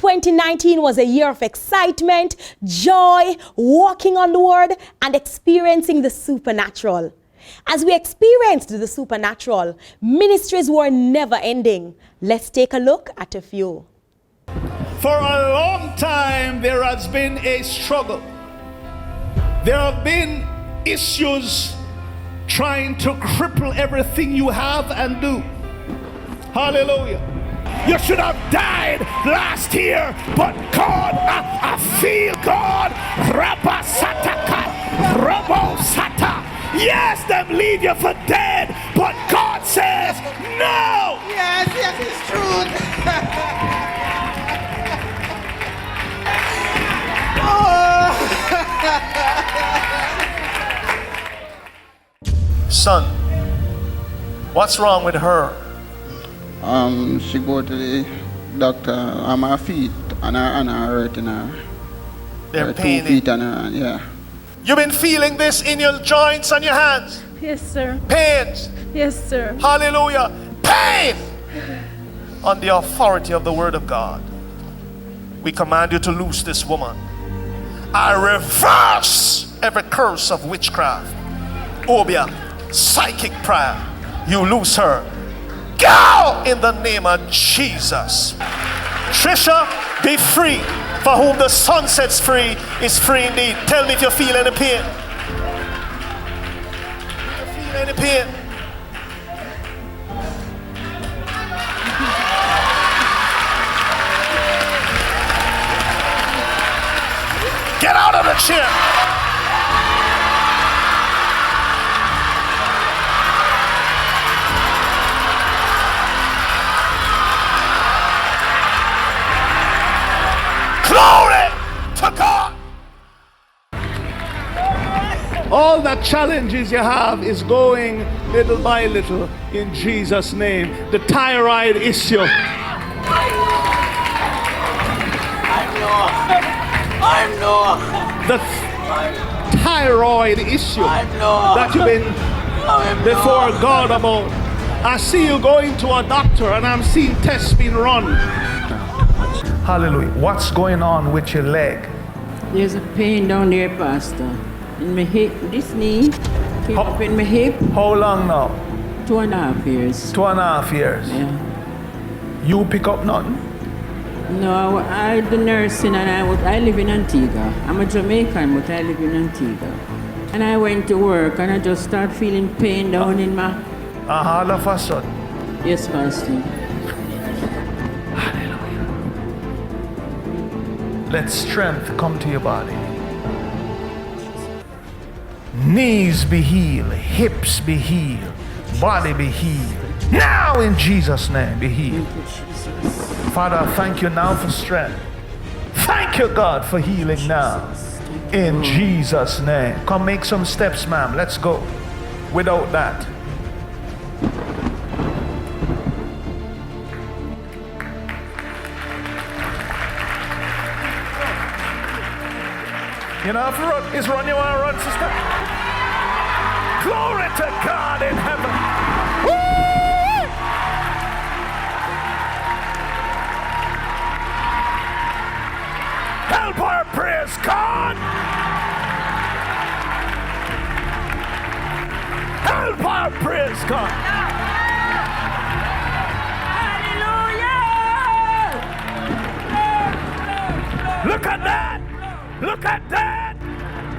2019 was a year of excitement, joy, walking on the word, and experiencing the supernatural. As we experienced the supernatural, ministries were never ending. Let's take a look at a few. For a long time, there has been a struggle. There have been issues trying to cripple everything you have and do. Hallelujah. You should have died last year, but God, I feel God. Rabba Sataka, Robo Sata. Yes, them leave you for dead, but God says no. Yes, it's true. Son, what's wrong with her? She go to the doctor on her feet and her hurting her. They're her 2 paining. feet and her, yeah. You've been feeling this in your joints and your hands? Yes, sir. Pains. Yes, sir. Hallelujah. Pain! On the authority of the word of God, we command you to loose this woman. I reverse every curse of witchcraft, obia, psychic prayer. You loose her. Go in the name of Jesus. Trisha, be free. For whom the Son sets free is free indeed. Tell me if you feel any pain. You feel any pain? Get out of the chair. Glory to God. All the challenges you have is going little by little in Jesus' name. The thyroid issue. The thyroid issue that you've been before God about. I see you going to a doctor and I'm seeing tests being run. Hallelujah. What's going on with your leg? There's a pain down there, Pastor. In my hip, this knee came up in my hip. How long now? 2.5 years. 2.5 years. Yeah. You pick up nothing? No, I do nursing and I live in Antigua. I'm a Jamaican, but I live in Antigua. And I went to work and I just start feeling pain down in my... All of a sudden. Yes, Pastor. Let strength come to your body. Knees be healed, hips be healed, body be healed. Now in Jesus' name be healed. Father, I thank you now for strength. Thank you, God, for healing now. In Jesus' name. Come make some steps, ma'am. Let's go. Without that. You know, if you run, is run, you want to run, sister? Glory to God in heaven. Woo! Help her, praise God. Help her, praise God. Hallelujah! Look at that. Look at that!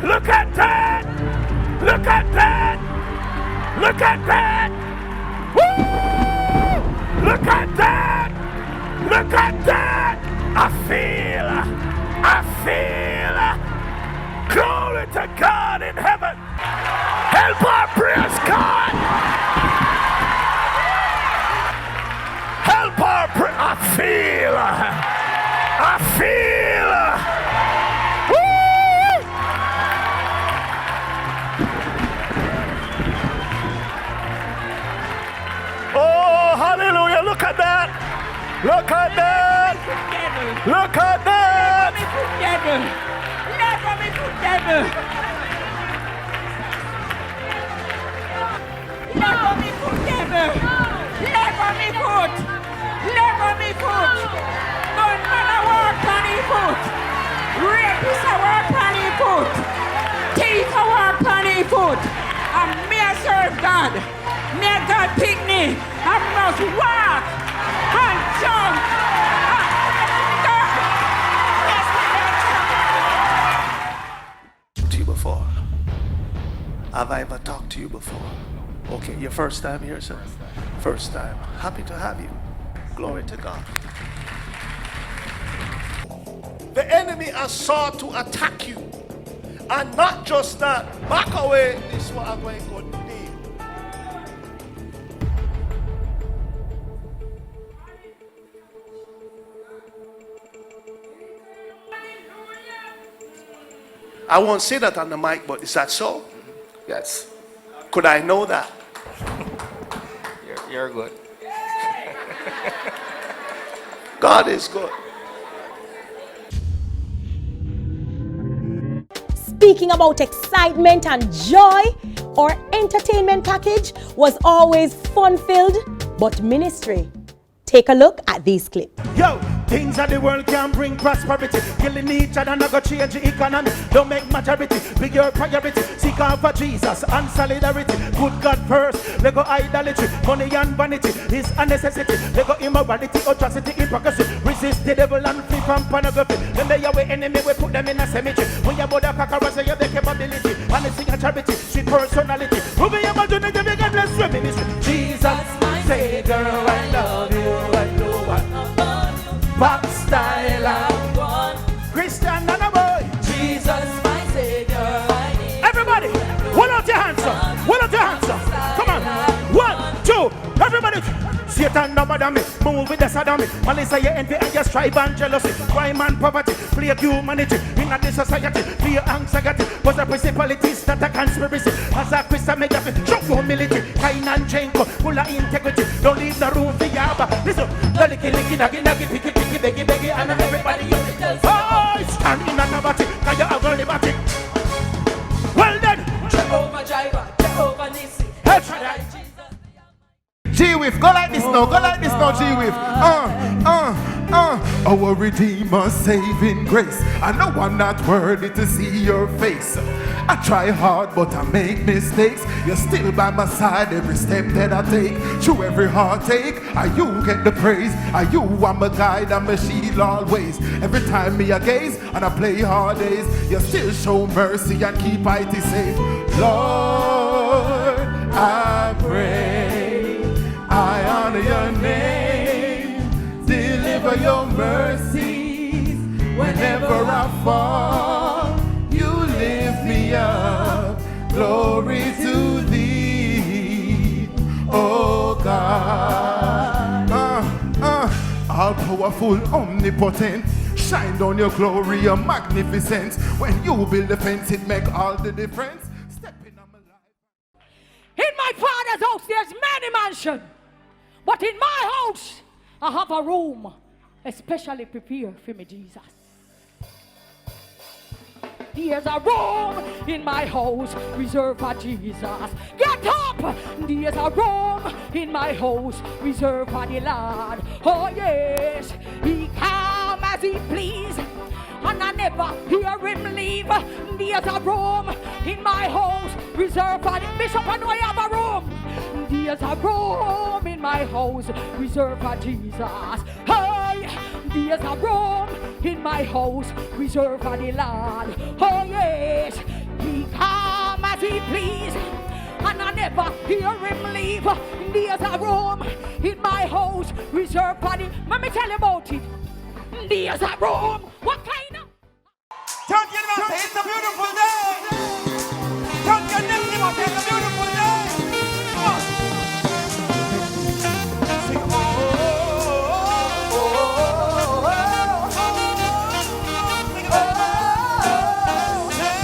Look at that! Look at that! Look at that! Woo! Look at that! Look at that! I feel glory to God in heaven. Help our praise God. Help our praise. I feel. Oh, hallelujah. Look at that. Look at that. Look at that. Never be together. Never be together. Never be good. Never be good. Don't wanna work foot. Teeth a walk on the foot. And me a serve God. Me a God pick me. I must walk and jump. To you before. Have I ever talked to you before? Okay, your first time here, sir? First time. Happy to have you. Glory to God. The enemy has sought to attack you. And not just that. Back away. This is what I'm going to do. I won't say that on the mic, but is that so? Yes, Could I know that? you're good. God is good. Speaking about excitement and joy, our entertainment package was always fun-filled, but ministry. Take a look at these clips. Yo, things of the world can bring prosperity. Killing each other, not go change the economy. Don't make majority, be your priority. Seek out for Jesus and solidarity. Put God first, let go idolatry. Money and vanity is a necessity. Let go immorality, atrocity, hypocrisy. Resist the devil and flee from pornography. When they are with enemy, we put them in a cemetery. When you about the cockroach, you have the capability. And it's a charity, sweet personality. Who be able to make a God bless your ministry. Jesus, my Savior, I love you. I know what pop style I want. Christian and a boy. Jesus, my Savior, I need. Everybody, hold out your hands up. Hold out your hands up. Come on. 1, 2, everybody. Satan no bother me, move with the sodomy. Only say you envy and you strive and jealousy. Crime and poverty, plague humanity. In this society, fear anxiety. Was the principalities that a conspiracy. As a Christian made up, show humility. Kind and gentle, full of integrity. Don't leave the room for yaba. Listen, the licky, naggy, picky, beggy, and everybody you tell. Oh, stand in a body, cause you have a liberty. Well then, Jehovah Jireh, Jehovah Nissi. El Shaddai. G-Whiff, go like this now, G-Whiff. Our Redeemer saving grace. I know I'm not worthy to see your face. I try hard, but I make mistakes. You're still by my side every step that I take. Through every heartache, you get the praise. You are my guide, I'm a shield always. Every time me I gaze and I play hard days, you still show mercy and keep IT safe. Lord, I pray. I honor your name, deliver your mercies. Whenever I fall, you lift me up. Glory to thee, oh God. All powerful, omnipotent, shine down your glory, your magnificence. When you build the fence, it make all the difference. Step in on my life. In my Father's house there's many mansions, but in my house I have a room especially prepared for me, Jesus. There's a room in my house reserved for Jesus. Get up! There's a room in my house reserved for the Lord. Oh yes, he come as he please, and I never hear him leave. There's a room in my house reserved for the Bishop. I know I have a room. There's a room in my house reserved for Jesus. Hey, there's a room in my house reserved for the Lord. Oh yes, he come as he please, and I never hear him leave. There's a room in my house reserved for the. Let me tell you about it. There's a room. What kind of? Don't get him out, it's a beautiful day. Don't get him out, it's a beautiful day. Come on. Sing,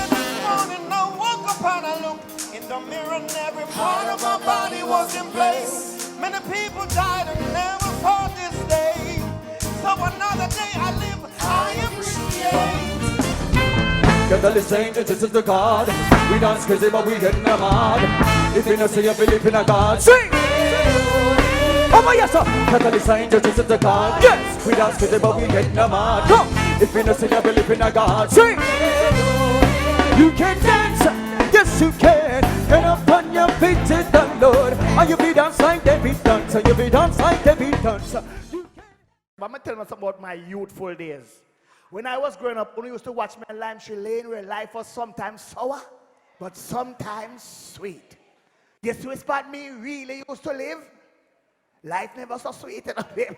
This morning I woke up and I looked in the mirror and every part of my body was in place. Many people died and never saw this day. So another day I live, I appreciate. Get the listening, this is the God. We dance crazy, but we get no mad. If you don't say you believe in a God, sing! Oh my yes, sir! Get the listening, this is the God. Yes! We dance crazy, but we get no mad. Come! If you don't say you believe in a God, sing! You can dance, yes you can. Get up on your feet to the Lord. And you be dance like David dance. You be dance like David dance. I'm going to tell you something about my youthful days. When I was growing up, when I used to watch my Lime Tree Lane, where life was sometimes sour, but sometimes sweet. Guess who spot me really used to live? Life never so sweet enough. Then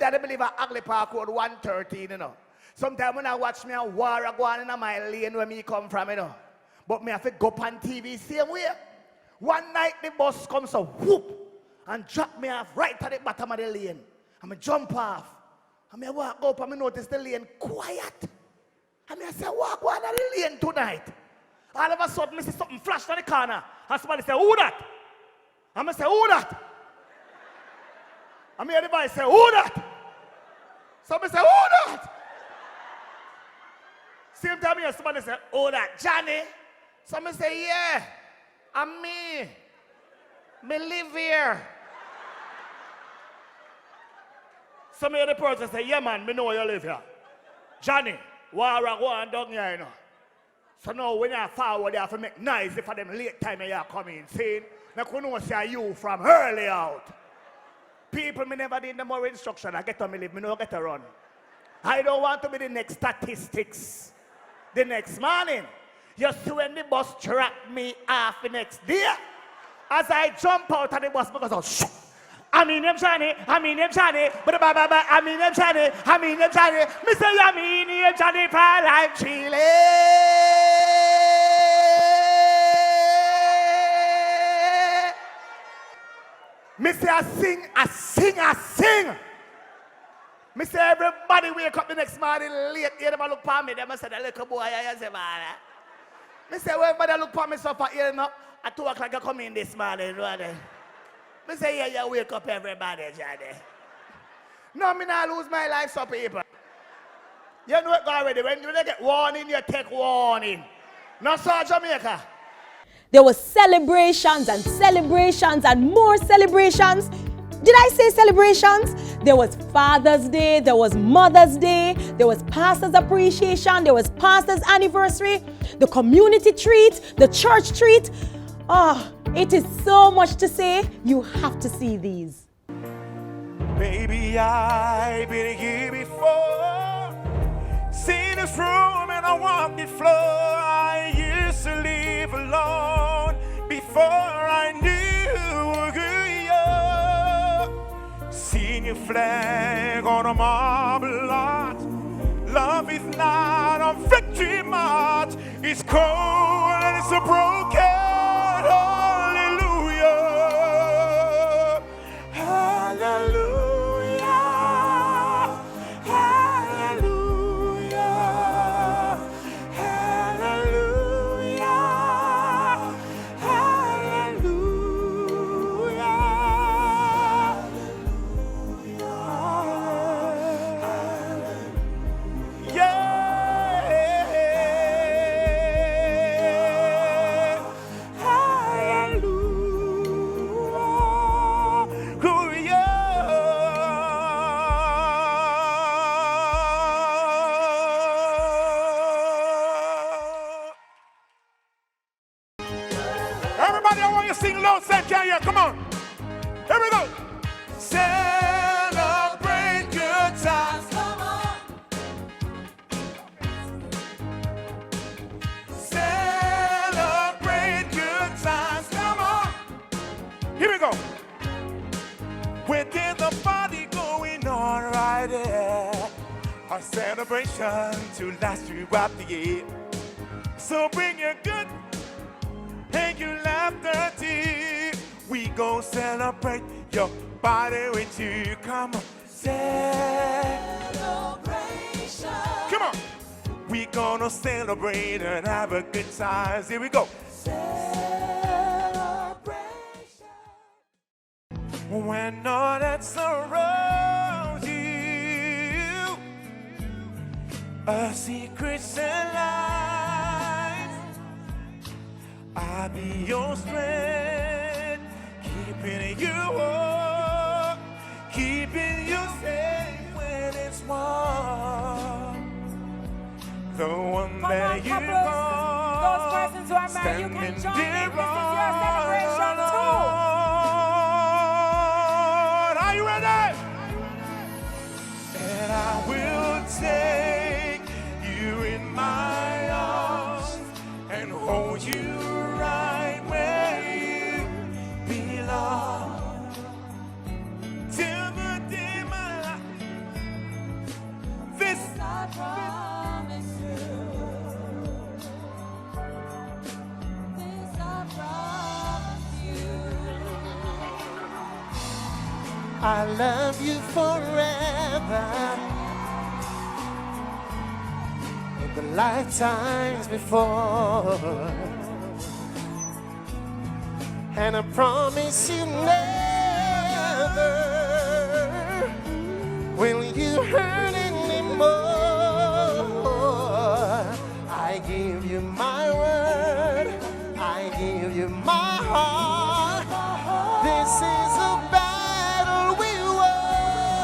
I believe I Ugly Park Road 113, you know. Sometimes when I watch me a war go on in my lane where me come from, you know. But me have to go up on TV same way. One night the bus comes so whoop and drop me off right at the bottom of the lane. And I jump off. And I walk up and I notice the lane quiet. And I say, walk on the lane tonight. All of a sudden, I see something flash on the corner. And somebody say, who that? And I say, who that? And me and the boy say, who that? Somebody say, who that? Same time here, somebody say, who that? Johnny? Somebody say, yeah, I'm me. Me live here. Some of the person say, yeah man, me know you live here. Johnny, war go on down here, you know. So now when you forward, you have to make noise for them late time you come in. See? I couldn't know say you from early out. People me never did no more instruction. I get to me live, me no get to run. I don't want to be the next statistics. The next morning, you see when the bus trapped me off the next day. As I jump out of the bus, because of shh. I mean him Johnny, but I mean him Johnny, me say I mean him Johnny for Lime Tree Lane. Me say I sing. Me say everybody wake up the next morning late, hear them look for me, them say the little boy, I say man. Me say everybody look for me so far here now, at 2 o'clock I come in this morning, right? Me say, yeah, you wake up everybody, Johnny. No, me not lose my life, so people. You know it already. When you get warning, you take warning. Not so Jamaica. There were celebrations and celebrations and more celebrations. Did I say celebrations? There was Father's Day, there was Mother's Day, there was Pastor's Appreciation, there was Pastor's Anniversary, the community treat, the church treat. Oh, it is so much to say. You have to see these. Baby, I've been here before. Seen this room and I walked the floor. I used to live alone before I knew you. Seen your flag on a marble lot. Love is not a victory march. It's cold and it's a broken. Hallelujah. Hallelujah. Hallelujah. Hallelujah. Hallelujah. Everybody, I want you to sing low, Sam, can you? Come on. Here we go. Celebrate good times. Come on. Celebrate good times. Come on. Here we go. Within the party going on right there. A celebration to last throughout the year. So bring your good. Take your laughter tea. We gon' celebrate your body with you. Come on. Celebration. Come on. We gonna celebrate and have a good time. Here we go. Celebration. When all that's around you, a secret's alive. I'll be your strength, keeping you warm, keeping you safe when it's warm. The one that you call. standing join me. there This is your celebration too. on. Are you ready? And I will take you in my arms and hold you right where you belong. Till the day my life, this I promise you. This I promise you. I love you forever. In the lifetimes before. And I promise you never will you hurt anymore. I give you my word, I give you my heart. This is a battle we won.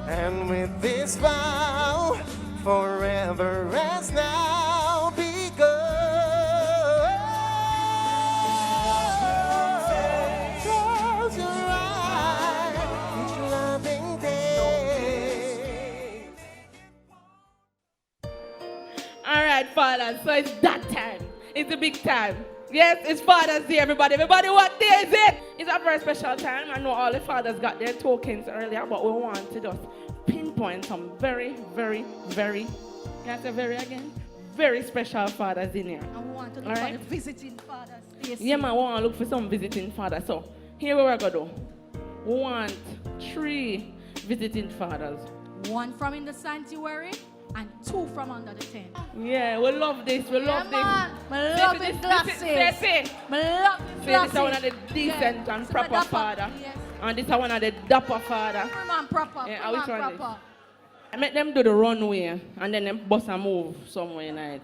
And with this vow, forever as now begun. Close your eyes, each loving day. All right, fathers, so it's that time. It's the big time. Yes, it's Father's Day, everybody. Everybody, what day is it? It's a very special time. I know all the fathers got their tokens earlier, but we want to just pinpoint some very, very, very, can I say very again? Very special fathers in here. And we want to All look right? for the visiting fathers. Yeah, man, we want to look for some visiting fathers. So, here we are going to do. We want 3 visiting fathers. 1 from in the sanctuary and 2 from under the tent. Yeah, we love this. We love this. Man, I love it glasses. I love it This is one of the decent and proper father. Yes. And this is one of the dapper father. Prim and proper. Yeah, Prim which and one is? proper. I make them do the runway and then them bust a move somewhere night.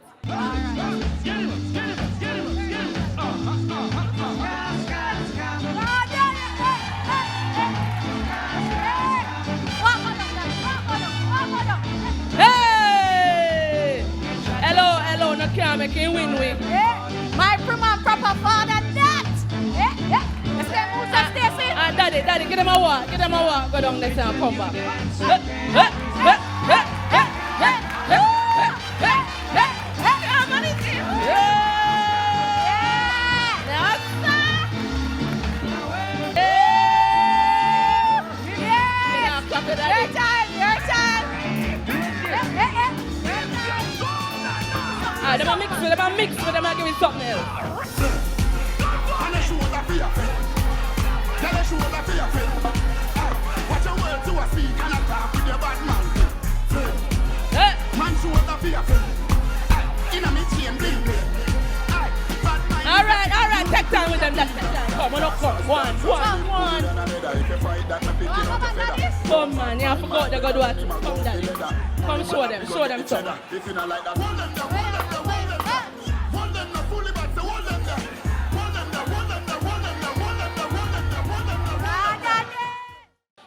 Hey! Hello, no can't make it win-win. My prim and proper father, that! Stacy? Daddy, get them a walk, go down there and come back. Them a mix with them, I give it something else. Watch your words to a speak and a talk with your bad man. Man shoulder for your friend. In a me chain bling bling. All right, take time with them. Come on, come. One. Come man, you forgot they go do it. Come daddy. Come show them something. If you not like that, hold them there. Hold them there fully back. So hold them there.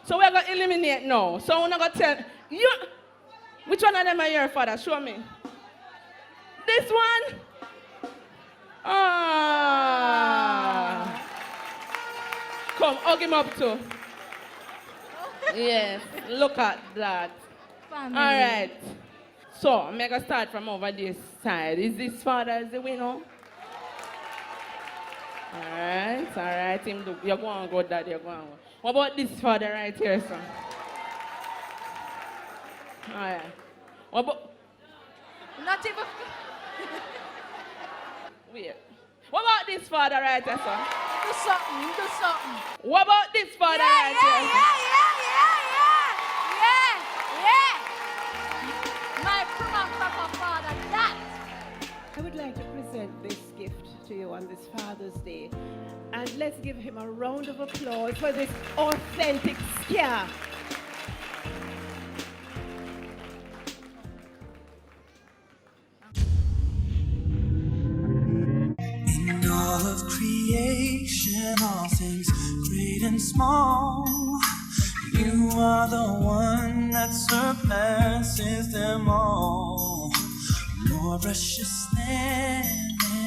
So we're going to eliminate now. So we're not going to tell you. Which one of them are your father? Show me. This one? Ah. Come, hug him up too. Yes, look at that. Family. All right. So, I'm going to start from over this side. Is this father the winner? All right. You're going to go, Daddy. You're going to go. What about this father right here, son? All right. What about... Not even... Wait. What about this father right here, son? Do something. What about this father right here? Yeah. My prim and proper father, that. I would like to present this gift to you on this Father's Day. And let's give him a round of applause for this authentic scare. In all of creation, all things great and small, you are the one that surpasses them all. more precious than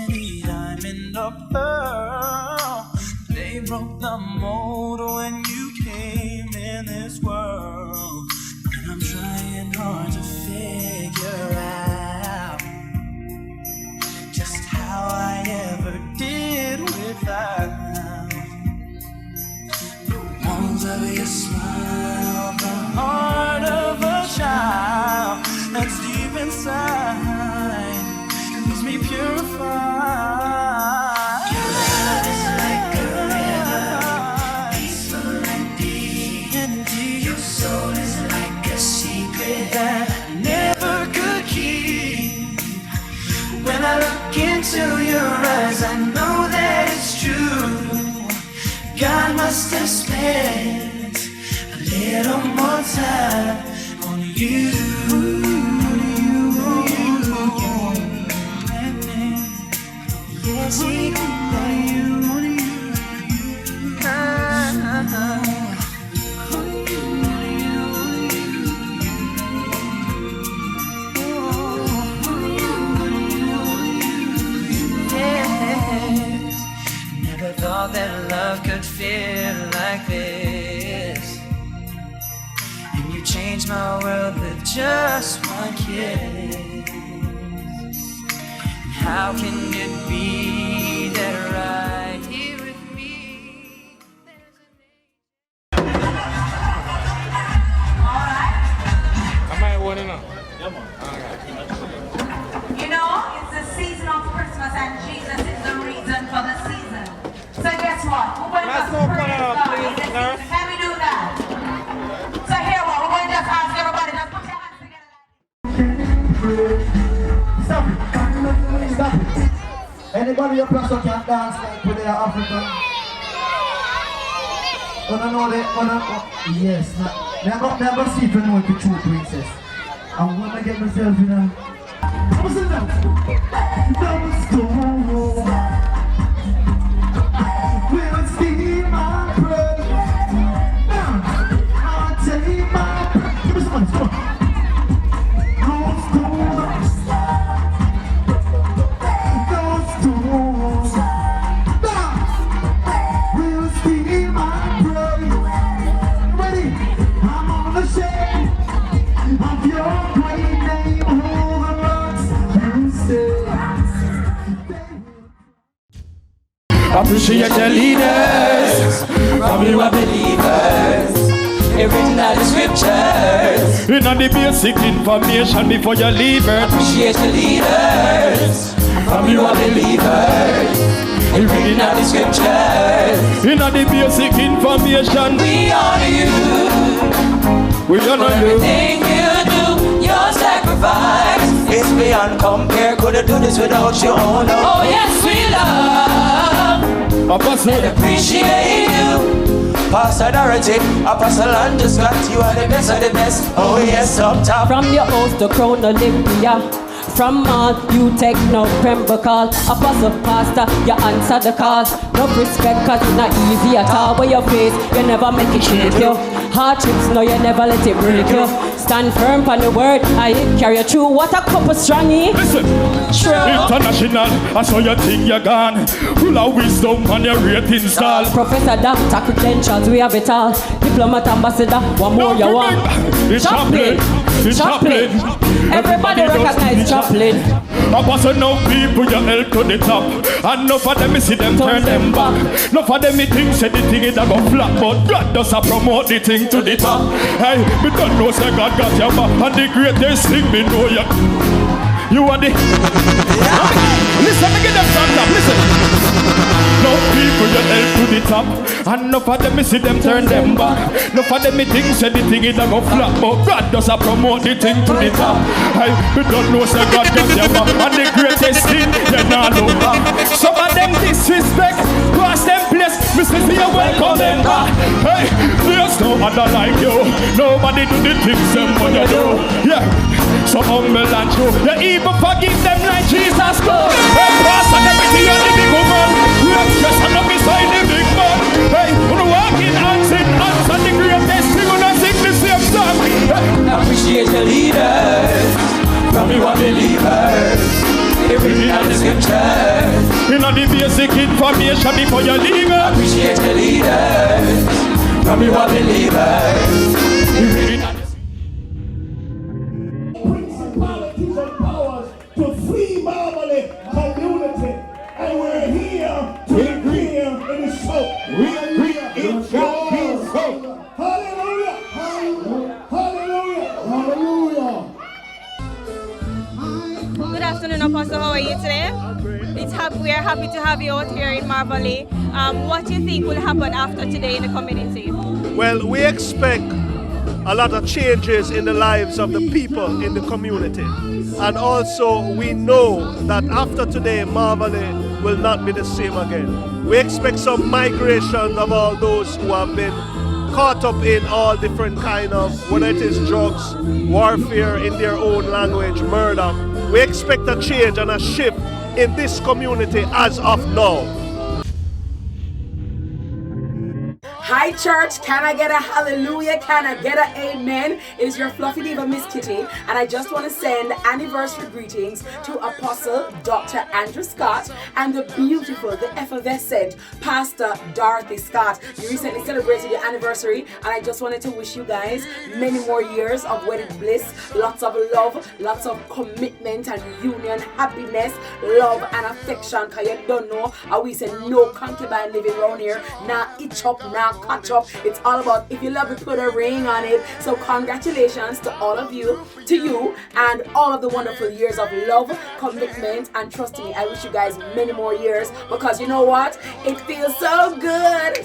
any diamond or pearl. They broke the mold when you came in this world, and I'm trying hard to figure out just how I ever did without the warmth of your smile, the heart of a child that's deep inside, leaves me purified. Your love is like a river, peaceful and deep, and your soul is like a secret that I never could keep. When I look into your eyes, I know that it's true. God must have spent a little more time on you. Yes, he did. Never thought that love could feel like this, and you changed my world with just one kiss. How can it be that right here with me there's an Am I winning up? You know, it's the season of Christmas and Jesus is the reason for the season. So guess what? We're going to praise God in the season. Can we do that? So here what? We're going to just ask everybody, just put your hands together. Stop it. Stop it. Anybody up here can dance like with their African? Oh, no, yes. Never see if you know the true princess. I'm gonna get myself in a... What's it now? Don't stone. We'll see my prayer. I'll take my prayer. Give me some money, come on. Appreciate the leaders, from you are believers. It's written out the scriptures. You know the basic information before you leave it. Appreciate the leaders, from you are believers. It's written out the scriptures. You know the basic information. We honor you. We honor you. Everything you do, your sacrifice is beyond compare. Couldn't do this without you. Oh no. Oh yes, we love and appreciate you. Pastor Dorothy, Apostle Andrew Scott, you are the best of the best. Oh yes, up top. From your host to Crown Olympia, from all you take no Pemba call. Apostle Pastor, you answer the call. No respect cause it's not easy at all. But your face, you never make it shake you. Hardships, no you never let it break you. Stand firm on the word, I carry you through. What a couple strongy. Listen, international, I saw you think you're gone. Full of wisdom and your ratings all. Professor, doctor, credentials, we have it all. Diplomat, ambassador, one more you want. Chaplain. Everybody recognize Chaplain. Apostle, no people you held to the top. And enough of them, me see them turn them back. Enough of them, me think say the thing is a go flat. But God does a promote the thing to the top. Hey, me don't know say God got your back. And the greatest thing me know you. You are the... Listen, me get them stand up, listen. No people you held to the top. And enough of them, me see them turn them back. Enough of them, me think say the thing is a go flat. But God does a promote the thing to the top. Hey, me don't know say God got your back. And the greatest thing, you not look back. Some of them disrespect, cross them place. Me say you welcome them back. Hey, there's no other like you. Nobody do the things them what you do. Yeah, so humble and true. You even forgive them like Jesus do. Hey, cross and everything on the big woman. Yes, just and up beside the big man. Hey, when you walk in hands and the greatest thing when I sing the same song. Hey. Appreciate the leaders, from you are believers. for your leaders. Appreciate your leaders. From you are believers. Principalities and powers to flee Marvelly community. And we're here to declare it is so. We agree it shall be so. Hallelujah. Hallelujah. Hallelujah. Good afternoon, Apostle. How are you today? We are happy to have you out here in Marvelly. What do you think will happen after today in the community? Well, we expect a lot of changes in the lives of the people in the community. And also, we know that after today, Marvelly will not be the same again. We expect some migration of all those who have been caught up in all different kind of, whether it is drugs, warfare in their own language, murder. We expect a change and a shift in this community as of now. Hi church, can I get a hallelujah? Can I get an amen? It is your fluffy diva, Miss Kitty, and I just want to send anniversary greetings to Apostle Dr. Andrew Scott and the beautiful, the effervescent Pastor Dorothy Scott. You recently celebrated your anniversary, and I just wanted to wish you guys many more years of wedded bliss, lots of love, lots of commitment and union, happiness, love and affection, because you don't know how we say no concubine living around here, now itch up, now catch up. It's all about if you love it, put a ring on it. So congratulations to all of you, to you, and all of the wonderful years of love, commitment, and trust me, I wish you guys many more years, because you know what? It feels so good,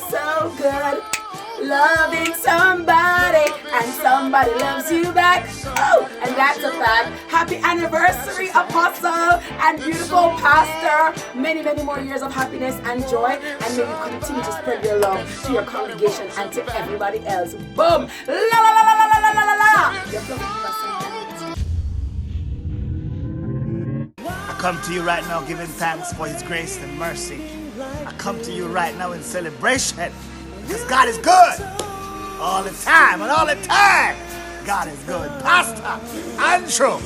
loving somebody and somebody loves you back. Oh, and that's a fact. Happy anniversary, Apostle and beautiful Pastor. Many, many more years of happiness and joy, and may you continue to spread your love to your congregation and to everybody else. Boom! La la la la la la la la la. I come to you right now giving thanks for His grace and mercy. I come to you right now in celebration. Because God is good all the time, and all the time, God is good. Pastor Andrew,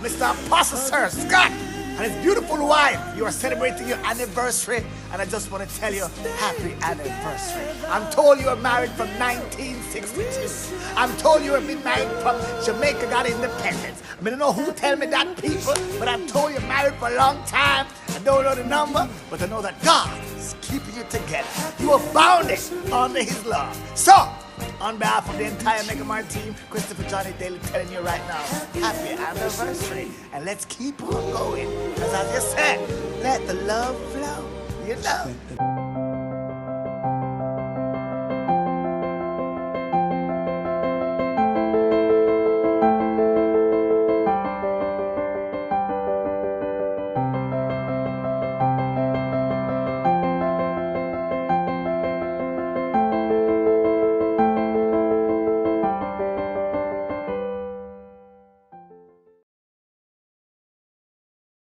Mr. Apostle Sir Scott, and his beautiful wife, you are celebrating your anniversary, and I just want to tell you, happy anniversary. I'm told you were married from 1962. I'm told you were married from Jamaica, got independence. I mean, I don't know who tell me that, people, but I'm told you're married for a long time. I don't know the number, but I know that God is keeping you together. You are bounded under His love. So, on behalf of the entire Mega Mart team, Christopher Johnny Daly telling you right now, happy anniversary. And let's keep on going. Because as you said, let the love flow. You know.